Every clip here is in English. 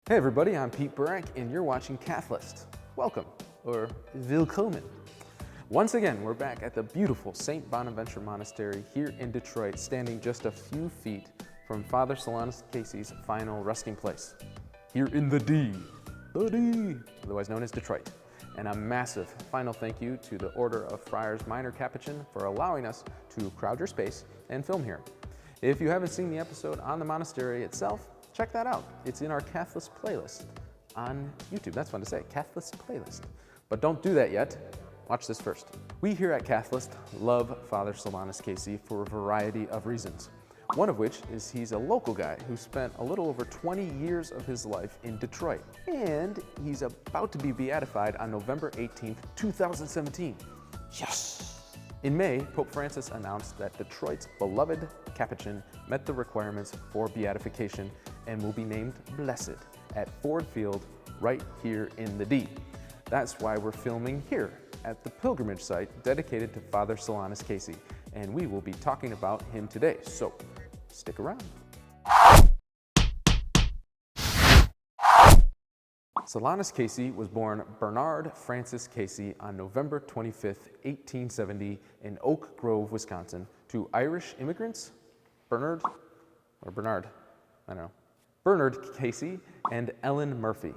Hey everybody, I'm Pete Burak and you're watching Cathlist. Welcome, or willkommen. Once again, we're back at the beautiful St. Bonaventure Monastery here in Detroit, standing just a few feet from Father Solanus Casey's final resting place. Here in the D, otherwise known as Detroit. And a massive final thank you to the Order of Friars Minor Capuchin for allowing us to crowd your space and film here. If you haven't seen the episode on the monastery itself, check that out. It's in our Cathlist playlist on YouTube. That's fun to say, Cathlist playlist. But don't do that yet. Watch this first. We here at Cathlist love Father Solanus Casey for a variety of reasons. One of which is he's a local guy who spent a little over 20 years of his life in Detroit. And he's about to be beatified on November 18th, 2017. Yes! In May, Pope Francis announced that Detroit's beloved Capuchin met the requirements for beatification and will be named Blessed at Ford Field right here in the D. That's why we're filming here at the pilgrimage site dedicated to Father Solanus Casey, and we will be talking about him today, so stick around. Solanus Casey was born Bernard Francis Casey on November 25th, 1870 in Oak Grove, Wisconsin, to Irish immigrants, Bernard Casey and Ellen Murphy.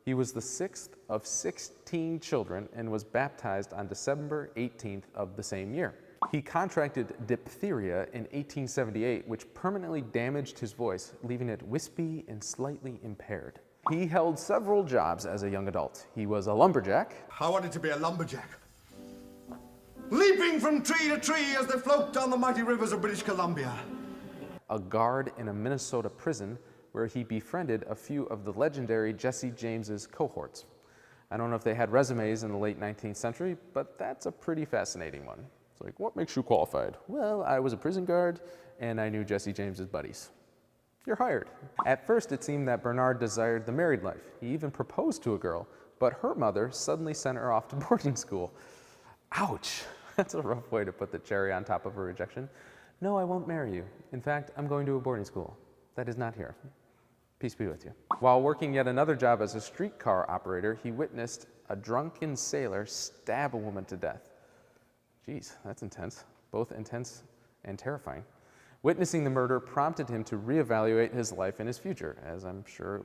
He was the sixth of 16 children and was baptized on December 18th of the same year. He contracted diphtheria in 1878, which permanently damaged his voice, leaving it wispy and slightly impaired. He held several jobs as a young adult. He was a lumberjack. I wanted to be a lumberjack, leaping from tree to tree as they float down the mighty rivers of British Columbia. A guard in a Minnesota prison where he befriended a few of the legendary Jesse James's cohorts. I don't know if they had resumes in the late 19th century, but that's a pretty fascinating one. It's like, what makes you qualified? Well, I was a prison guard and I knew Jesse James's buddies. You're hired. At first, it seemed that Bernard desired the married life. He even proposed to a girl, but her mother suddenly sent her off to boarding school. Ouch, that's a rough way to put the cherry on top of a rejection. No, I won't marry you. In fact, I'm going to a boarding school. That is not here. Peace be with you. While working yet another job as a streetcar operator, he witnessed a drunken sailor stab a woman to death. Geez, that's intense. Both intense and terrifying. Witnessing the murder prompted him to reevaluate his life and his future, as I'm sure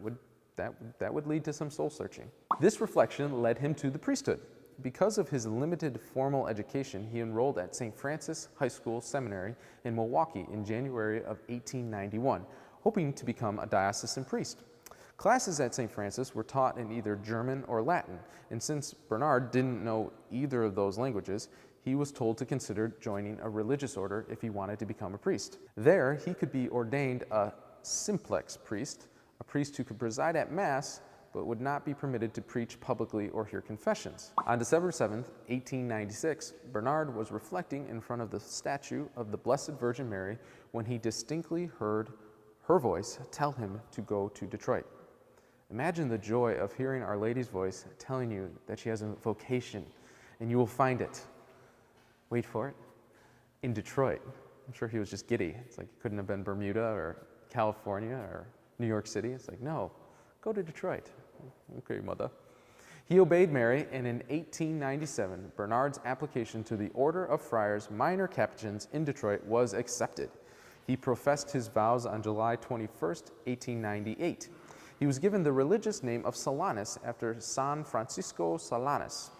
that would lead to some soul searching. This reflection led him to the priesthood. Because of his limited formal education, he enrolled at St. Francis High School Seminary in Milwaukee in January of 1891, hoping to become a diocesan priest. Classes at St. Francis were taught in either German or Latin, and since Bernard didn't know either of those languages, he was told to consider joining a religious order if he wanted to become a priest. There, he could be ordained a simplex priest, a priest who could preside at Mass, but would not be permitted to preach publicly or hear confessions. On December 7th, 1896, Bernard was reflecting in front of the statue of the Blessed Virgin Mary when he distinctly heard her voice tell him to go to Detroit. Imagine the joy of hearing Our Lady's voice telling you that she has a vocation, and you will find it. Wait for it, in Detroit. I'm sure he was just giddy. It's like it couldn't have been Bermuda or California or New York City. It's like, no, go to Detroit. Okay, mother. He obeyed Mary, and in 1897, Bernard's application to the Order of Friars Minor Capuchins in Detroit was accepted. He professed his vows on July 21st, 1898. He was given the religious name of Solanus after San Francisco Solanus.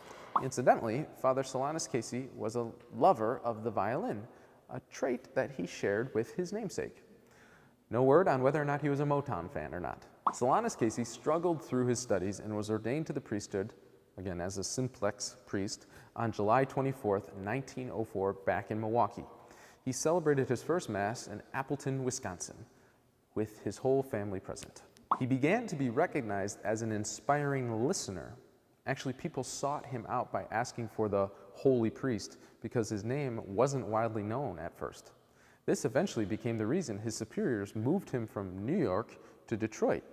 Incidentally, Father Solanus Casey was a lover of the violin, a trait that he shared with his namesake. No word on whether or not he was a Motown fan or not. Solanus Casey struggled through his studies and was ordained to the priesthood, again as a simplex priest, on July 24th, 1904, back in Milwaukee. He celebrated his first Mass in Appleton, Wisconsin, with his whole family present. He began to be recognized as an inspiring listener. Actually, people sought him out by asking for the holy priest because his name wasn't widely known at first. This eventually became the reason his superiors moved him from New York to Detroit.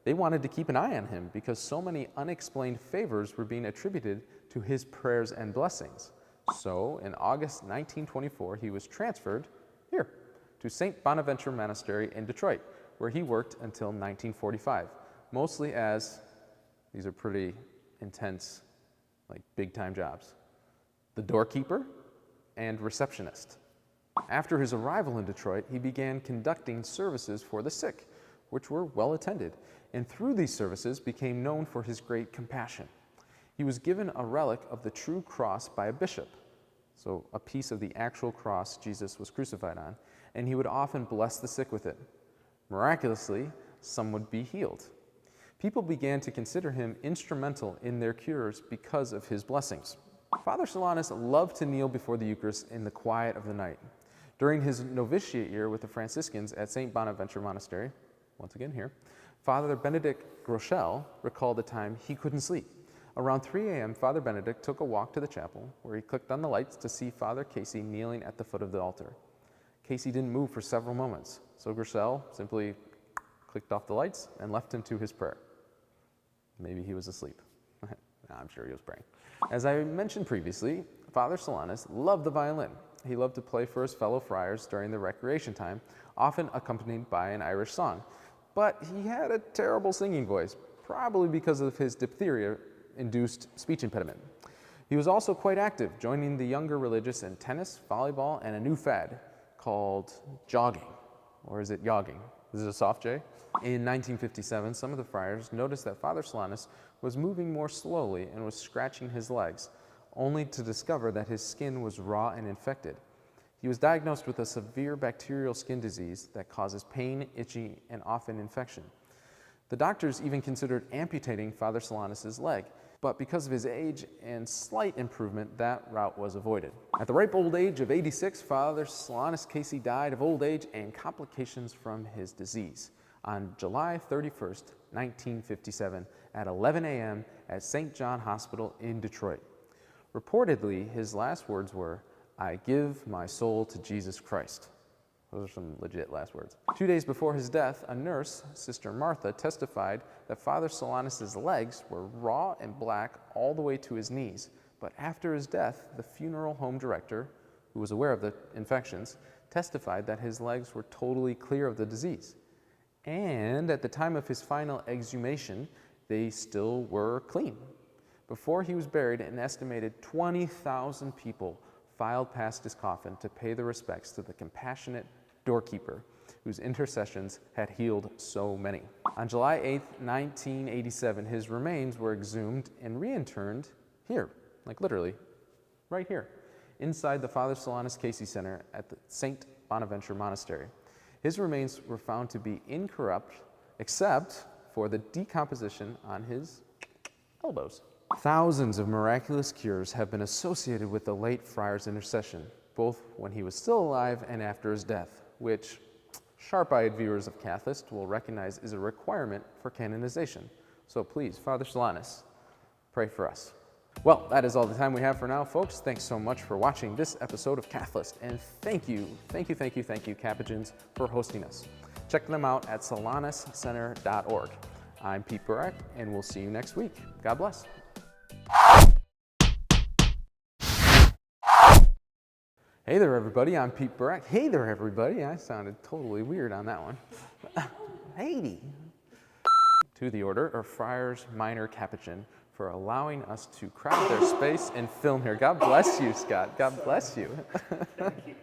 They wanted to keep an eye on him because so many unexplained favors were being attributed to his prayers and blessings. So, in August 1924, he was transferred here to St. Bonaventure Monastery in Detroit, where he worked until 1945. mostly as, these are pretty intense, like big-time jobs, the doorkeeper and receptionist. After his arrival in Detroit, he began conducting services for the sick, which were well attended, and through these services became known for his great compassion. He was given a relic of the true cross by a bishop, so a piece of the actual cross Jesus was crucified on, and he would often bless the sick with it. Miraculously, some would be healed. People began to consider him instrumental in their cures because of his blessings. Father Solanus loved to kneel before the Eucharist in the quiet of the night. During his novitiate year with the Franciscans at St. Bonaventure Monastery, once again here, Father Benedict Groeschel recalled a time he couldn't sleep. Around 3 a.m., Father Benedict took a walk to the chapel, where he clicked on the lights to see Father Casey kneeling at the foot of the altar. Casey didn't move for several moments, so Groeschel simply clicked off the lights and left him to his prayer. Maybe he was asleep. I'm sure he was praying. As I mentioned previously, Father Solanus loved the violin. He loved to play for his fellow friars during the recreation time, often accompanied by an Irish song. But he had a terrible singing voice, probably because of his diphtheria-induced speech impediment. He was also quite active, joining the younger religious in tennis, volleyball, and a new fad called jogging. Or is it yogging? Is it a soft J? In 1957, some of the friars noticed that Father Solanus was moving more slowly and was scratching his legs, only to discover that his skin was raw and infected. He was diagnosed with a severe bacterial skin disease that causes pain, itching, and often infection. The doctors even considered amputating Father Solanus' leg, but because of his age and slight improvement, that route was avoided. At the ripe old age of 86, Father Solanus Casey died of old age and complications from his disease on July 31st, 1957, at 11 a.m. at St. John Hospital in Detroit. Reportedly, his last words were, "I give my soul to Jesus Christ." Those are some legit last words. 2 days before his death, a nurse, Sister Martha, testified that Father Solanus' legs were raw and black all the way to his knees. But after his death, the funeral home director, who was aware of the infections, testified that his legs were totally clear of the disease. And at the time of his final exhumation, they still were clean. Before he was buried, an estimated 20,000 people filed past his coffin to pay their respects to the compassionate doorkeeper whose intercessions had healed so many. On July 8, 1987, his remains were exhumed and reinterred here, like literally, right here, inside the Father Solanus Casey Center at the St. Bonaventure Monastery. His remains were found to be incorrupt, except for the decomposition on his elbows. Thousands of miraculous cures have been associated with the late friar's intercession, both when he was still alive and after his death, which sharp-eyed viewers of Cathlist will recognize is a requirement for canonization. So please, Father Solanus, pray for us. Well, that is all the time we have for now, folks. Thanks so much for watching this episode of Cathlist, and thank you, Capuchins, for hosting us. Check them out at solanuscenter.org. I'm Pete Burak, and we'll see you next week. God bless. Hey there, everybody. I'm Pete Burak. Hey there, everybody. I sounded totally weird on that one. Hey. To the Order of Friars Minor Capuchin for allowing us to crowd their space and film here. God bless you, Scott. God bless you. Thank you.